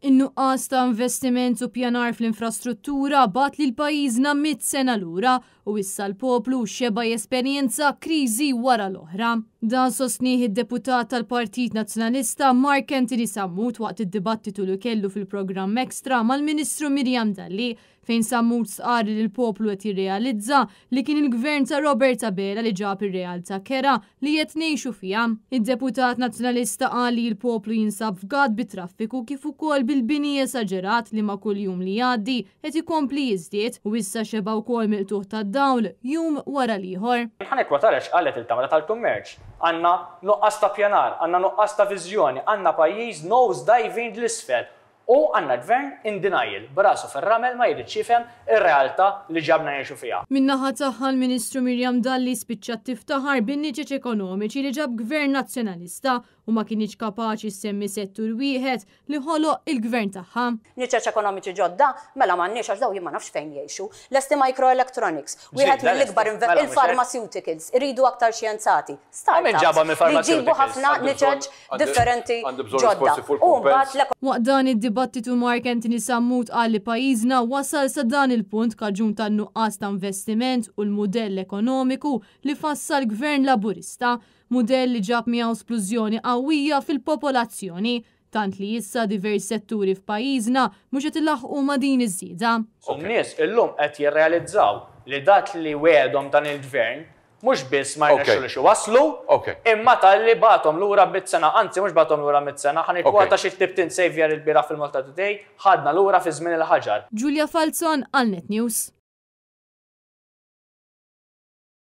In-nuqqas ta' investiment u pjanar fl-infrastruttura bat li l-pajjiżna 100 sena lura u issa l-poplu xeba jesperjenza kriżi wara l-oħra. Dan sostnih id-deputat tal-Partit Nazzjonalista Mark Anthony Sammut waqt id-dibattitu li kellu fil-programm Extra mal-Ministru Miriam Dalli fejn Sammut sqar li l-poplu qed jirrealizza li kien il-gvern ta' Robert Abela li ġab ir-realtà kera li qed ngħixu fiha. Id-deputat Nazzjonalista qal li l-poplu jinsab f'gad bit-traffiku kif ukoll bil-bini esaġerat li ma' kuljum li jgħaddi qed ikompli jiżdied u issa xeba wkoll miqtuħ tad-dawl jum wara l-ieħor. Ħanekwa tarax qalet il-Kamra tal-Kummerċ. Għandna nuqqas ta' pjanar, għandna nuqqas ta' viżjoni, għandna pajjiż nose diving l-isfel. U għandna gvern in denial, b'rasu fir-ramel ma jrid jifhem ir-realtà li ġabna jgħixu fiha. Min-naħa tagħha l-Ministru Miriam Dalli spiċċat tiftaħar bin-niċeċ ekonomiċi li ġab gvern nazzjonalista u ma kienx kapaċi semmi settur wieħed li ħoloq il-gvern tagħha. Niċeċ ekonomiċi ġodda mela m'għandniex għax daw jien ma nafx fejn jgħixu. Lesti microelectronics, wieħed mill-ikbar il-pharmaceuticals, iridu aktar xjenzati. Li ġibu ħafna niċeċ differenti ġodda. Waqt dan id-dibattitu Mark Anthony Sammut qal li pajjiżna wasal sa dan il-punt kaġun tan-nuqqas ta' investiment u l-mudell ekonomiku li fassa l-gvern laburista, mudell li ġab miegħu splużjoni qawwija fil-popolazzjoni, tant li issa diversi setturi f'pajjiżna mhux qed ilaħqu ma' din iż-żieda. N-nies illum qed jirrealizzaw li dak li wedhom dan il-gvern mhux biss ma jnexxulux waslu, imma tal-li batom lura bit-sena, anzi mhux batom lura mit-sena, ħanikwota xi tibtin sejvjar il-bira fil-Malta Today, ħadna lura fi żmien il-ħaġar. Julia Falzon għal Net News.